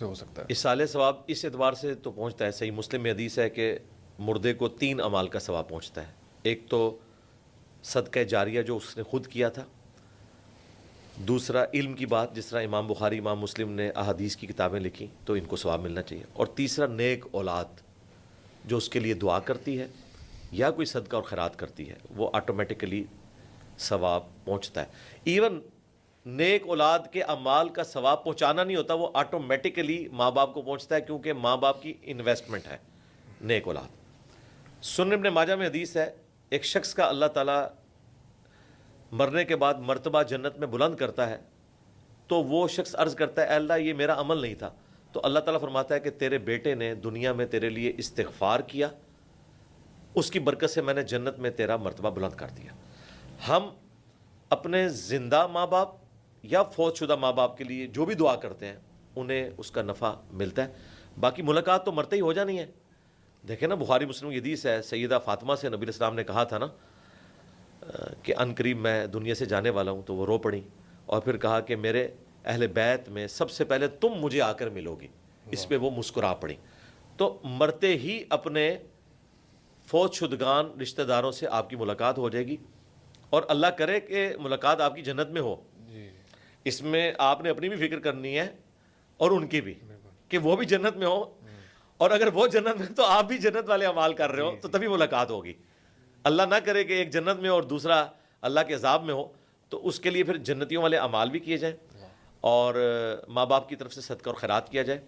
ہو سکتا ہے؟ اصالِ ثواب اس اعتبار سے تو پہنچتا ہے، صحیح مسلم میں حدیث ہے کہ مردے کو 3 اعمال کا ثواب پہنچتا ہے۔ ایک تو صدقہ جاریہ جو اس نے خود کیا تھا، دوسرا علم کی بات، جس طرح امام بخاری امام مسلم نے احادیث کی کتابیں لکھی تو ان کو ثواب ملنا چاہیے، اور تیسرا نیک اولاد جو اس کے لیے دعا کرتی ہے یا کوئی صدقہ اور خیرات کرتی ہے، وہ آٹومیٹکلی ثواب پہنچتا ہے۔ ایون نیک اولاد کے اعمال کا ثواب پہنچانا نہیں ہوتا، وہ آٹومیٹکلی ماں باپ کو پہنچتا ہے، کیونکہ ماں باپ کی انویسٹمنٹ ہے نیک اولاد۔ سنن ابن ماجہ میں حدیث ہے، ایک شخص کا اللہ تعالیٰ مرنے کے بعد مرتبہ جنت میں بلند کرتا ہے، تو وہ شخص عرض کرتا ہے اے اللہ یہ میرا عمل نہیں تھا، تو اللہ تعالیٰ فرماتا ہے کہ تیرے بیٹے نے دنیا میں تیرے لیے استغفار کیا، اس کی برکت سے میں نے جنت میں تیرا مرتبہ بلند کر دیا۔ ہم اپنے زندہ ماں باپ یا فوت شدہ ماں باپ کے لیے جو بھی دعا کرتے ہیں انہیں اس کا نفع ملتا ہے، باقی ملاقات تو مرتے ہی ہو جانی ہے۔ دیکھیں نا بخاری مسلم کی حدیث ہے، سیدہ فاطمہ سے نبی علیہ السلام نے کہا تھا نا کہ ان قریب میں دنیا سے جانے والا ہوں، تو وہ رو پڑیں، اور پھر کہا کہ میرے اہل بیت میں سب سے پہلے تم مجھے آ کر ملو گی، اس پہ وہ مسکرا پڑیں۔ تو مرتے ہی اپنے فوت شدگان رشتہ داروں سے آپ کی ملاقات ہو جائے گی، اور اللہ کرے کہ ملاقات آپ کی جنت میں ہو۔ اس میں آپ نے اپنی بھی فکر کرنی ہے اور ان کی بھی، کہ وہ بھی جنت میں ہو، اور اگر وہ جنت میں تو آپ بھی جنت والے اعمال کر رہے ہو تو تبھی ملاقات ہوگی۔ اللہ نہ کرے کہ ایک جنت میں اور دوسرا اللہ کے عذاب میں ہو، تو اس کے لیے پھر جنتیوں والے اعمال بھی کیے جائیں، اور ماں باپ کی طرف سے صدقہ اور خیرات کیا جائے۔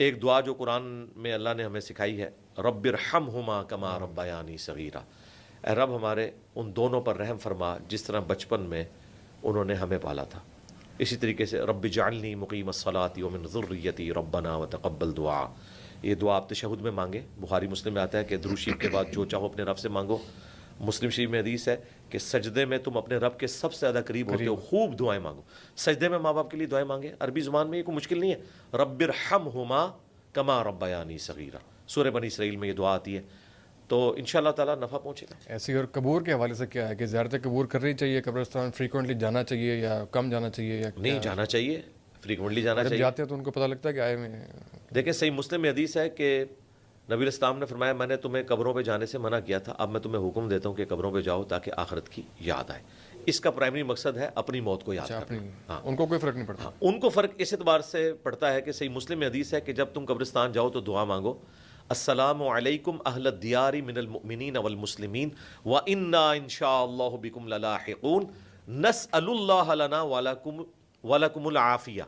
ایک دعا جو قرآن میں اللہ نے ہمیں سکھائی ہے، رب ارحمہما کما ربیانی صغیرا، اے رب ہمارے ان دونوں پر رحم فرما جس طرح بچپن میں انہوں نے ہمیں پالا تھا۔ اسی طریقے سے رب اجعلنی مقیم الصلاۃ ومن ذریتی ربنا وتقبل دعا، یہ دعا آپ تشہد میں مانگیں۔ بخاری مسلم میں آتا ہے کہ درود شریف کے بعد جو چاہو اپنے رب سے مانگو۔ مسلم شریف میں حدیث ہے کہ سجدے میں تم اپنے رب کے سب سے زیادہ قریب ہوتے ہو، خوب دعائیں مانگو۔ سجدے میں ماں باپ کے لیے دعائیں مانگیں، عربی زبان میں یہ کوئی مشکل نہیں ہے، رب ارحمہما کما ربیانی صغیرا، سورہ بنی اسرائیل میں یہ دعا آتی ہے، تو انشاءاللہ تعالیٰ نفع پہنچے گا۔ ایسے ہی اور قبور کے حوالے سے کیا ہے کہ زیارت قبور کرنی چاہیے، قبرستان فریکوینٹلی جانا چاہیے یا کم جانا چاہیے، یا نہیں جانا چاہیے، فریکوینٹلی جانا جب چاہیے۔ جاتے ہیں تو ان کو پتہ لگتا ہے کہ آئے ہوئے ہیں؟ دیکھیں صحیح مسلم میں حدیث ہے کہ نبی علیہ السلام نے فرمایا میں نے تمہیں قبروں پہ جانے سے منع کیا تھا، اب میں تمہیں حکم دیتا ہوں کہ قبروں پہ جاؤ تاکہ آخرت کی یاد آئے۔ اس کا پرائمری مقصد ہے اپنی موت کو یاد کرنا۔ ہاں ان کو کوئی فرق نہیں پڑتا؟ ان کو فرق اس اعتبار سے پڑتا ہے کہ صحیح مسلم میں حدیث ہے کہ جب تم قبرستان جاؤ تو دعا مانگو، السلام علیکم اہل الدیار من المؤمنین والمسلمین وإنا انشاء اللہ بکم للاحقون نسأل اللہ لنا ولکم العافیہ۔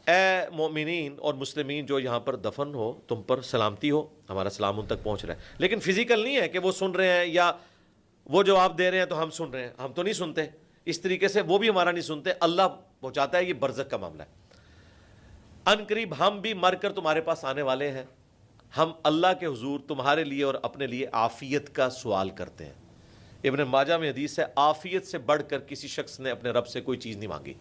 اے مومنین اور مسلمین جو یہاں پر دفن ہو، تم پر سلامتی ہو، ہمارا سلام ان تک پہنچ رہا ہے، لیکن فزیکل نہیں ہے کہ وہ سن رہے ہیں یا وہ جواب دے رہے ہیں تو ہم سن رہے ہیں، ہم تو نہیں سنتے، اس طریقے سے وہ بھی ہمارا نہیں سنتے، اللہ پہنچاتا ہے، یہ برزخ کا معاملہ ہے۔ ان قریب ہم بھی مر کر تمہارے پاس آنے والے ہیں، ہم اللہ کے حضور تمہارے لیے اور اپنے لیے عافیت کا سوال کرتے ہیں۔ ابن ماجہ میں حدیث ہے عافیت سے بڑھ کر کسی شخص نے اپنے رب سے کوئی چیز نہیں مانگی،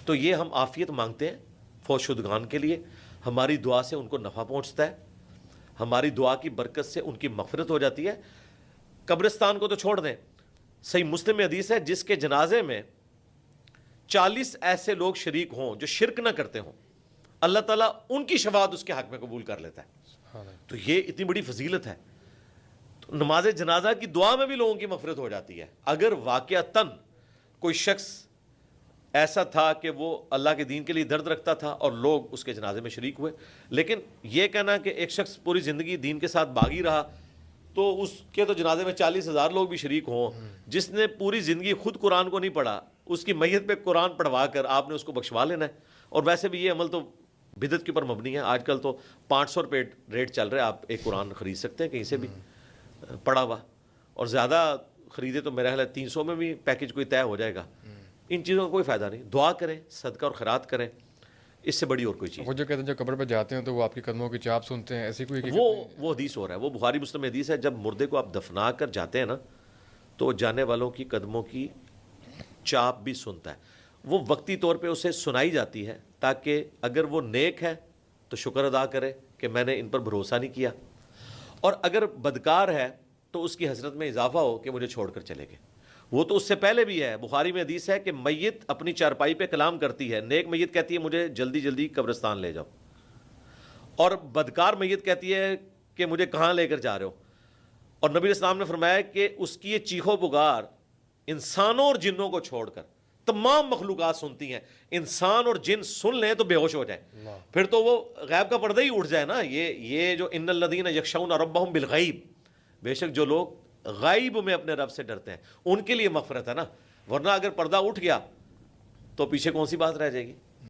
تو یہ ہم عافیت مانگتے ہیں فوت شدگان کے لیے، ہماری دعا سے ان کو نفع پہنچتا ہے، ہماری دعا کی برکت سے ان کی مغفرت ہو جاتی ہے۔ قبرستان کو تو چھوڑ دیں، صحیح مسلم میں حدیث ہے جس کے جنازے میں 40 ایسے لوگ شریک ہوں جو شرک نہ کرتے ہوں، اللہ تعالیٰ ان کی شفاعت اس کے حق میں قبول کر لیتا ہے۔ تو یہ اتنی بڑی فضیلت ہے، تو نماز جنازہ کی دعا میں بھی لوگوں کی مغفرت ہو جاتی ہے۔ اگر واقعتاً کوئی شخص ایسا تھا کہ وہ اللہ کے دین کے لیے درد رکھتا تھا اور لوگ اس کے جنازے میں شریک ہوئے، لیکن یہ کہنا کہ ایک شخص پوری زندگی دین کے ساتھ باغی رہا تو اس کے تو جنازے میں 40,000 لوگ بھی شریک ہوں، جس نے پوری زندگی خود قرآن کو نہیں پڑھا، اس کی میت پہ قرآن پڑھوا کر آپ نے اس کو بخشوا لینا ہے۔ اور ویسے بھی یہ عمل تو بدعت کے اوپر مبنی ہے، آج کل تو 500 روپے ریٹ چل رہا ہے، آپ ایک قرآن خرید سکتے ہیں کہیں سے بھی پڑھا ہوا، اور زیادہ خریدے تو میرا خیال ہے 300 میں بھی پیکج کوئی طے ہو جائے گا۔ ان چیزوں کا کوئی فائدہ نہیں، دعا کریں، صدقہ اور خیرات کریں، اس سے بڑی اور کوئی چیز۔ وہ جو کہتے ہیں جو قبر پہ جاتے ہیں تو وہ آپ کے قدموں کی چاپ سنتے ہیں، ایسی کوئی وہ حدیث ہو رہا ہے، وہ بخاری مسلم میں حدیث ہے، جب مردے کو آپ دفنا کر جاتے ہیں نا تو جانے والوں کی قدموں کی چاپ بھی سنتا ہے۔ وہ وقتی طور پہ اسے سنائی جاتی ہے تاکہ اگر وہ نیک ہے تو شکر ادا کرے کہ میں نے ان پر بھروسہ نہیں کیا، اور اگر بدکار ہے تو اس کی حسرت میں اضافہ ہو کہ مجھے چھوڑ کر چلے گئے۔ وہ تو اس سے پہلے بھی ہے. بخاری میں حدیث ہے کہ میت اپنی چارپائی پہ کلام کرتی ہے, نیک میت کہتی ہے مجھے جلدی جلدی قبرستان لے جاؤ, اور بدکار میت کہتی ہے کہ مجھے کہاں لے کر جا رہے ہو. اور نبی اسلام نے فرمایا کہ اس کی یہ چیخو پکار انسانوں اور جنوں کو چھوڑ کر تمام مخلوقات سنتی ہیں. انسان اور جن سن لیں تو بے ہوش ہو جائیں, پھر تو وہ غیب کا پردہ ہی اٹھ جائے نا. یہ جو ان الذین یخشون ربہم بالغیب, بے شک جو لوگ غیب میں اپنے رب سے ڈرتے ہیں ان کے لیے مغفرت ہے نا. ورنہ اگر پردہ اٹھ گیا تو پیچھے کون سی بات رہ جائے گی.